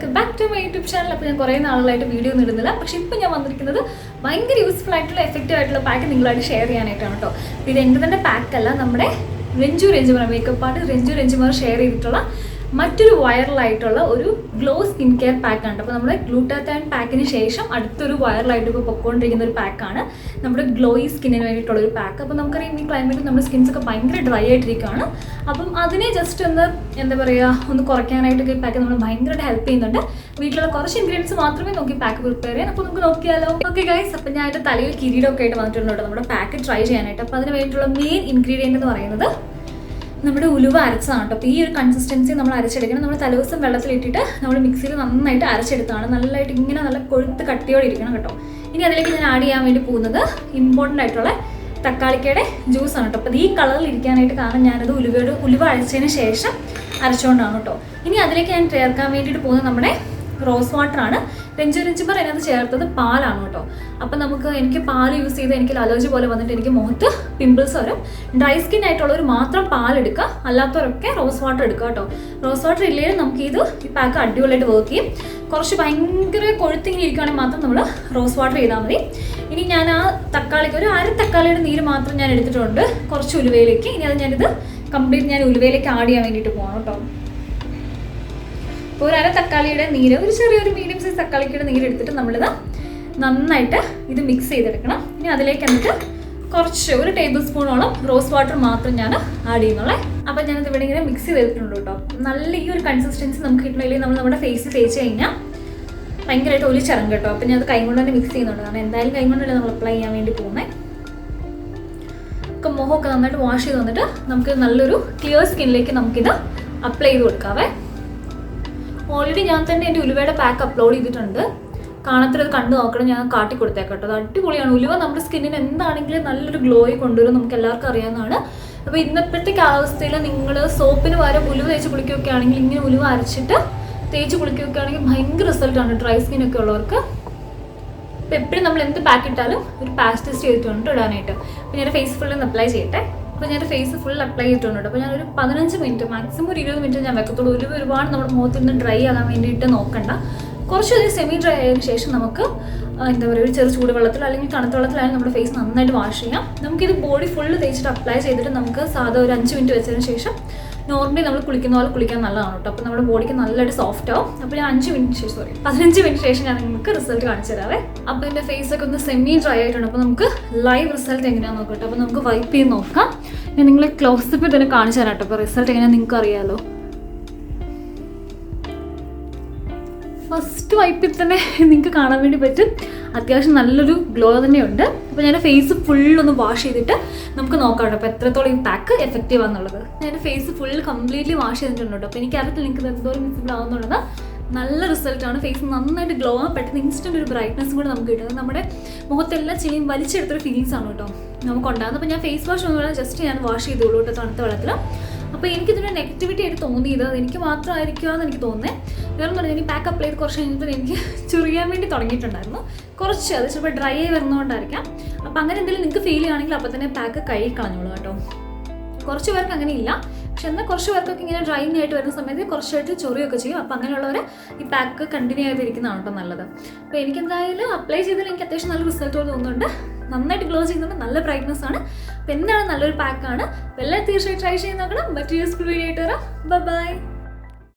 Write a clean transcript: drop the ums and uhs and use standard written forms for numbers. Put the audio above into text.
Welcome back to my YouTube channel. അപ്പോൾ ഞാൻ കുറേ നാളുകളായിട്ട് വീഡിയോ ഒന്നും ഇടുന്നില്ല, പക്ഷേ ഇപ്പോൾ ഞാൻ വന്നിരിക്കുന്നത് ഭയങ്കര യൂസ്ഫുൾ ആയിട്ടുള്ള എഫക്റ്റീവ് ആയിട്ടുള്ള പാക്ക് നിങ്ങളായിട്ട് ഷെയർ ചെയ്യാനായിട്ടാണ് കേട്ടോ. ഇത് എൻ്റെ തന്നെ പാക്കല്ല, നമ്മുടെ രഞ്ജുമാർ മേക്കപ്പ് ആർട്ടിസ്റ്റ് രഞ്ജുമാർ ഷെയർ ചെയ്തിട്ടുള്ള മറ്റൊരു വൈറലായിട്ടുള്ള ഒരു ഗ്ലോ സ്കിൻ കെയർ പാക്കാണ്. അപ്പോൾ നമ്മുടെ ഗ്ലൂട്ടാത്തൈൻ പാക്കിന് ശേഷം അടുത്തൊരു വൈറലായിട്ട് ഇപ്പോൾ പൊക്കോണ്ടിരിക്കുന്ന ഒരു പാക്കാണ് നമ്മുടെ ഗ്ലോയി സ്കിന്നിന് വേണ്ടിയിട്ടുള്ള ഒരു പാക്ക്. അപ്പോൾ നമുക്കറിയാം ഈ ക്ലൈമറ്റിൽ നമ്മുടെ സ്കിൻസൊക്കെ ഭയങ്കര ഡ്രൈ ആയിട്ടിരിക്കുകയാണ്. അപ്പം അതിനെ ജസ്റ്റ് ഒന്ന് എന്താ പറയുക, ഒന്ന് കുറയ്ക്കാനായിട്ടൊക്കെ ഈ പാക്ക് നമ്മൾ ഭയങ്കരമായിട്ട് ഹെൽപ്പ് ചെയ്യുന്നുണ്ട്. വീട്ടിലുള്ള കുറച്ച് ഇൻഗ്രീഡിയൻസ് മാത്രമേ നോക്കി പാക്ക് പ്രിപ്പയർ ചെയ്യാൻ. അപ്പോൾ നമുക്ക് നോക്കിയാലോ. ഓക്കെ ഗൈസ്, അപ്പോൾ ഞാൻ എൻ്റെ തലയിൽ കിരീടമൊക്കെ ആയിട്ട് വന്നിട്ടുണ്ട് കേട്ടോ നമ്മുടെ പാക്ക് ട്രൈ ചെയ്യാനായിട്ട്. അപ്പോൾ അതിന് വേണ്ടിയിട്ടുള്ള മെയിൻ ഇൻഗ്രീഡിയൻ്റ് എന്ന് പറയുന്നത് നമ്മുടെ ഉലുവ അരച്ചതാണ് കേട്ടോ. അപ്പോൾ ഈ ഒരു കൺസിസ്റ്റൻസി നമ്മൾ അരച്ചെടുക്കണം. നമ്മൾ തലേദിവസം വെള്ളത്തിലിട്ടിട്ട് നമ്മൾ മിക്സിയിൽ നന്നായിട്ട് അരച്ചെടുത്താണ്. നല്ലതായിട്ട് ഇങ്ങനെ നല്ല കൊഴുത്ത് കട്ടിയോടെ ഇരിക്കണം കേട്ടോ. ഇനി അതിലേക്ക് ഞാൻ ആഡ് ചെയ്യാൻ വേണ്ടി പോകുന്നത് ഇമ്പോർട്ടൻ്റ് ആയിട്ടുള്ള തക്കാളിക്കയുടെ ജ്യൂസാണ് കേട്ടോ. അപ്പോൾ ഈ കളറിൽ ഇരിക്കാനായിട്ട് കാരണം ഞാനത് ഉലുവ അരച്ചതിന് ശേഷം അരച്ചുകൊണ്ടാണ് കേട്ടോ. ഇനി അതിലേക്ക് ഞാൻ ചേർക്കാൻ വേണ്ടിയിട്ട് പോകുന്നത് നമ്മുടെ റോസ് വാട്ടറാണ്. രഞ്ജുമാർ അതിനകത്ത് ചേർത്തത് പാലാണ് കേട്ടോ. അപ്പം എനിക്ക് പാൽ യൂസ് ചെയ്ത് എനിക്ക് അലർജി പോലെ വന്നിട്ട് എനിക്ക് മുഖത്ത് പിമ്പിൾസ് വരും. ഡ്രൈ സ്കിൻ ആയിട്ടുള്ളവർ മാത്രം പാലെടുക്കുക, അല്ലാത്തവരൊക്കെ റോസ് വാട്ടർ എടുക്കുക കേട്ടോ. റോസ് വാട്ടർ ഇല്ലെങ്കിൽ നമുക്ക് ഈ പാക്ക് അടിപൊളിയായിട്ട് വർക്ക് ചെയ്യും. കുറച്ച് ഭയങ്കര കൊഴുത്തിങ്ങനെ ഇരിക്കുകയാണെങ്കിൽ മാത്രം നമ്മൾ റോസ് വാട്ടർ ചെയ്താൽ മതി. ഇനി ഞാൻ ആ തക്കാളിക്ക് ഒരു അര തക്കാളിയുടെ നീര് മാത്രം ഞാൻ എടുത്തിട്ടുണ്ട് കുറച്ച് ഉലുവയിലേക്ക്. ഇനി അത് ഞാനിത് കംപ്ലീറ്റ് ഞാൻ ഉലുവയിലേക്ക് ആഡ് ചെയ്യാൻ വേണ്ടിയിട്ട് പോകണം കേട്ടോ. ഒരു അര തക്കാളിയുടെ നീര്, ഒരു ചെറിയൊരു മീഡിയം സൈസ് തക്കാളിയുടെ നീര് എടുത്തിട്ട് നമ്മളിത് നന്നായിട്ട് ഇത് മിക്സ് ചെയ്തെടുക്കണം. ഇനി അതിലേക്ക് എന്നിട്ട് കുറച്ച് ഒരു ടേബിൾ സ്പൂണോളം റോസ് വാട്ടർ മാത്രം ഞാൻ ആഡ് ചെയ്യുന്നുള്ളേ. അപ്പം ഞാനത് ഇവിടെ ഇങ്ങനെ മിക്സ് ചെയ്തിട്ടുണ്ട് കേട്ടോ. നല്ല ഈ ഒരു കൺസിസ്റ്റൻസി നമുക്ക് കിട്ടണമെങ്കിൽ നമ്മൾ നമ്മുടെ ഫേസിൽ തേച്ച് കഴിഞ്ഞാൽ ഭയങ്കരമായിട്ട് ഒലിച്ചിറങ്ങും കേട്ടോ. അപ്പം ഞാനത് കൈ കൊണ്ട് തന്നെ മിക്സ് ചെയ്യുന്നുണ്ട്, കാരണം എന്തായാലും കൈ കൊണ്ടല്ലേ നമ്മൾ അപ്ലൈ ചെയ്യാൻ വേണ്ടി പോകുന്നത്. ഒക്കെ മുഖമൊക്കെ നന്നായിട്ട് വാഷ് ചെയ്ത് വന്നിട്ട് നമുക്ക് നല്ലൊരു ക്ലിയർ സ്കിന്നിലേക്ക് നമുക്കിത് അപ്ലൈ ചെയ്ത് കൊടുക്കാവേ. ഓൾറെഡി ഞാൻ തന്നെ എൻ്റെ ഉലുവയുടെ പാക്ക് അപ്ലോഡ് ചെയ്തിട്ടുണ്ട്. കാണാത്തത് കണ്ടു നോക്കണം, ഞാൻ കാട്ടി കൊടുത്തേക്കാം കേട്ടോ. അത് അടിപൊളിയാണ്. ഉലുവ നമ്മുടെ സ്കിന്നിന് എന്താണെങ്കിലും നല്ലൊരു ഗ്ലോയി കൊണ്ടുവരും, നമുക്ക് എല്ലാവർക്കും അറിയാവുന്നതാണ്. അപ്പോൾ ഇന്നത്തെ കാലാവസ്ഥയിൽ നിങ്ങൾ സോപ്പിന് പകരം ഉലുവ തേച്ച് കുളിക്കുകയൊക്കെ ആണെങ്കിൽ, ഇങ്ങനെ ഉലുവ അരച്ചിട്ട് തേച്ച് കുളിക്കുകയൊക്കെ ആണെങ്കിൽ ഭയങ്കര റിസൾട്ടാണ് ഡ്രൈ സ്കിന്നൊക്കെ ഉള്ളവർക്ക്. അപ്പോൾ എപ്പോഴും നമ്മൾ എന്ത് പാക്ക് ഇട്ടാലും ഒരു പാച്ച് ടെസ്റ്റ് ചെയ്തിട്ടുണ്ട് ഇടാനായിട്ട്. അപ്പോൾ ഞാൻ ഫേസ് ഫുള്ളിൽ നിന്ന് അപ്ലൈ ചെയ്യട്ടെ. അപ്പോൾ ഞാൻ ഫേസ് ഫുൾ അപ്ലൈ ചെയ്തിട്ടുണ്ട്. അപ്പോൾ ഞാനൊരു 15 മിനിറ്റ് മാക്സിമം ഒരു 20 മിനിറ്റ് ഞാൻ വെക്കത്തുള്ളൂ. ഒരുപാട് നമ്മുടെ മുഖത്തിൽ നിന്ന് ഡ്രൈ ആകാൻ വേണ്ടിയിട്ട് നോക്കണ്ട. കുറച്ചൊരു സെമി ഡ്രൈ ആയതിനു ശേഷം നമുക്ക് എന്താ പറയുക, ഒരു ചെറു ചൂടുവെള്ളത്തിലോ അല്ലെങ്കിൽ തണുത്ത വെള്ളത്തിലായാലും നമ്മുടെ ഫേസ് നന്നായിട്ട് വാഷ് ചെയ്യാം. നമുക്കിത് ബോഡി ഫുള്ള് തേച്ചിട്ട് അപ്ലൈ ചെയ്തിട്ട് നമുക്ക് സാധാ ഒരു 5 മിനിറ്റ് വെച്ചതിന് ശേഷം നോർമലി നമ്മൾ കുളിക്കുന്ന പോലെ കുളിക്കാൻ നല്ലതാണ് കേട്ടോ. അപ്പോൾ നമ്മുടെ ബോഡിക്ക് നല്ലതായിട്ട് സോഫ്റ്റ് ആവും. അപ്പോൾ ഞാൻ 15 മിനിറ്റ് ശേഷം ഞാൻ നിങ്ങൾക്ക് റിസൾട്ട് കാണിച്ചു തരാവേ. അപ്പോൾ എൻ്റെ ഫേസൊക്കെ ഒന്ന് സെമി ഡ്രൈ ആയിട്ടുണ്ട്. അപ്പോൾ നമുക്ക് ലൈവ് റിസൾട്ട് എങ്ങനെയാണെന്ന് നോക്കട്ടെ. അപ്പോൾ നമുക്ക് വൈപ്പ് ചെയ്ത് നോക്കാം. ഞാൻ നിങ്ങളെ ക്ലോസപ്പ് തന്നെ കാണിച്ചു തരാം കേട്ടോ. അപ്പോൾ റിസൾട്ട് എങ്ങനെയാണെന്ന് നിങ്ങൾക്ക് അറിയാമല്ലോ. ഫസ്റ്റ് വൈപ്പിൽ തന്നെ നിങ്ങൾക്ക് കാണാൻ വേണ്ടി പറ്റും അത്യാവശ്യം നല്ലൊരു ഗ്ലോ തന്നെയുണ്ട്. അപ്പോൾ ഞാൻ ഫേസ് ഫുള്ളൊന്ന് വാഷ് ചെയ്തിട്ട് നമുക്ക് നോക്കാം കേട്ടോ അപ്പോൾ എത്രത്തോളം ഈ പാക്ക് എഫക്റ്റീവ് ആണെന്നുള്ളത്. ഞാൻ ഫേസ് ഫുൾ കംപ്ലീറ്റ്ലി വാഷ് ചെയ്തിട്ടുണ്ട് കേട്ടോ. അപ്പോൾ എനിക്കറിയത്തില്ല നിങ്ങൾക്ക് എന്തോരം വിസിബിൾ ആവുന്നുണ്ടെന്ന്. നല്ല റിസൾട്ടാണ്. ഫേസ് നന്നായിട്ട് ഗ്ലോ ആകാൻ പെട്ടെന്ന് ഇൻസ്റ്റൻ്റ് ഒരു ബ്രൈറ്റ്നസ്സും കൂടെ നമുക്ക് കിട്ടുന്നത്. നമ്മുടെ മുഖത്തെല്ലാം ചെളിയും വലിച്ചെടുത്തൊരു ഫീലിങ്സ് ആണ് കേട്ടോ നമുക്ക് ഉണ്ടാകുന്നത്. അപ്പോൾ ഞാൻ ഫേസ് വാഷ് ഒന്നും ജസ്റ്റ് ഞാൻ വാഷ് ചെയ്തോളൂ കേട്ടോ തണുത്ത വെള്ളത്തിൽ. അപ്പോൾ എനിക്കിതിൻ്റെ നെഗറ്റിവിറ്റി ആയിട്ട് തോന്നിയത് എനിക്ക് മാത്രമായിരിക്കുമെന്ന് എനിക്ക് തോന്നുന്നത്. വേറെ പറഞ്ഞാൽ എനിക്ക് പാക്ക് അപ്ലൈ ചെയ്ത് കുറച്ച് കഴിഞ്ഞപ്പോൾ എനിക്ക് ചുറിയാൻ വേണ്ടി തുടങ്ങിയിട്ടുണ്ടായിരുന്നു. കുറച്ച് അത് ചിലപ്പോൾ ഡ്രൈ ആയി വരുന്നതുകൊണ്ടായിരിക്കാം. അപ്പോൾ അങ്ങനെ എന്തെങ്കിലും നിങ്ങൾക്ക് ഫീൽ ചെയ്യുകയാണെങ്കിൽ അപ്പോൾ തന്നെ പാക്ക് കഴുകി കളഞ്ഞോളൂ കേട്ടോ. കുറച്ച് പേർക്ക് അങ്ങനെ ഇല്ല, പക്ഷെ എന്നാൽ കുറച്ച് പേർക്കൊക്കെ ഇങ്ങനെ ഡ്രൈങ് ആയിട്ട് വരുന്ന സമയത്ത് കുറച്ചായിട്ട് ചൊറിയൊക്കെ ചെയ്യും. അപ്പോൾ അങ്ങനെയുള്ളവർ ഈ പാക്ക് കണ്ടിന്യൂ ചെയ്തിരിക്കുന്നതാണ് കേട്ടോ നല്ലത്. അപ്പോൾ എനിക്ക് എന്തായാലും അപ്ലൈ ചെയ്തതിൽ എനിക്ക് അത്യാവശ്യം നല്ല റിസൾട്ട് തോന്നുന്നുണ്ട്. നന്നായിട്ട് ഗ്ലോ ചെയ്യുന്നുണ്ട്, നല്ല ബ്രൈറ്റ്നസ് ആണ്. അപ്പോൾ എന്താണ് നല്ലൊരു പാക്കാണ്. അപ്പോൾ എല്ലാവരും തീർച്ചയായും ട്രൈ ചെയ്ത് നോക്കണം. മറ്റൊരു യൂസ്ഫുൾ വീഡിയോ ആയിട്ട് വരാം. ബൈ.